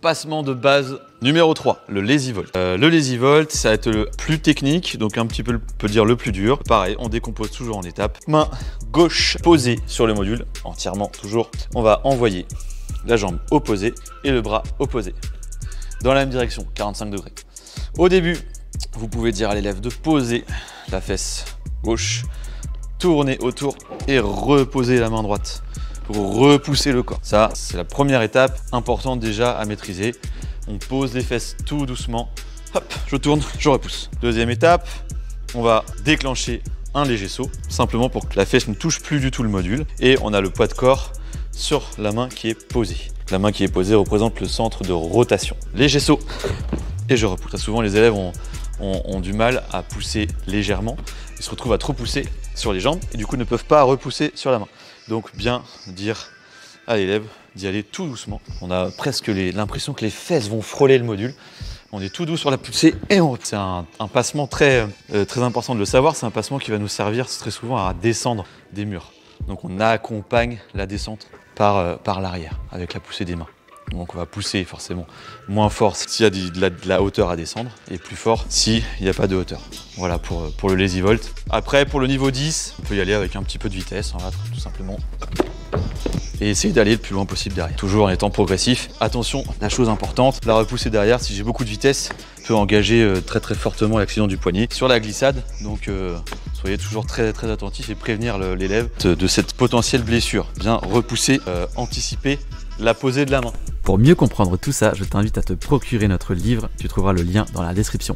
Passement de base numéro 3, le lazy volt. Le lazy volt, ça va être le plus technique, donc un petit peu, peut dire le plus dur. Pareil, on décompose toujours en étapes. Main gauche posée sur le module, entièrement toujours. On va envoyer la jambe opposée et le bras opposé. Dans la même direction, 45 degrés. Au début, vous pouvez dire à l'élève de poser la fesse gauche, tourner autour et reposer la main droite pour repousser le corps. Ça, c'est la première étape importante déjà à maîtriser. On pose les fesses tout doucement. Hop, je tourne, je repousse. Deuxième étape, on va déclencher un léger saut, simplement pour que la fesse ne touche plus du tout le module. Et on a le poids de corps sur la main qui est posée. La main qui est posée représente le centre de rotation. Léger saut et je repousse. Très souvent, les élèves ont du mal à pousser légèrement. Ils se retrouvent à trop pousser sur les jambes et du coup ne peuvent pas repousser sur la main. Donc bien dire à l'élève d'y aller tout doucement. On a presque l'impression que les fesses vont frôler le module. On est tout doux sur la poussée et c'est un passement très important de le savoir. C'est un passement qui va nous servir très souvent à descendre des murs. Donc on accompagne la descente par l'arrière avec la poussée des mains. Donc on va pousser forcément moins fort s'il y a de la hauteur à descendre et plus fort s'il n'y a pas de hauteur. Voilà pour le lazy volt. Après pour le niveau 10, on peut y aller avec un petit peu de vitesse, on va tout simplement. Et essayer d'aller le plus loin possible derrière. Toujours en étant progressif. Attention, la chose importante, la repoussée derrière, si j'ai beaucoup de vitesse, peut engager très fortement l'accident du poignet sur la glissade. Donc soyez toujours très attentifs et prévenir l'élève de cette potentielle blessure. Bien repousser, anticiper la posée de la main. Pour mieux comprendre tout ça, je t'invite à te procurer notre livre, tu trouveras le lien dans la description.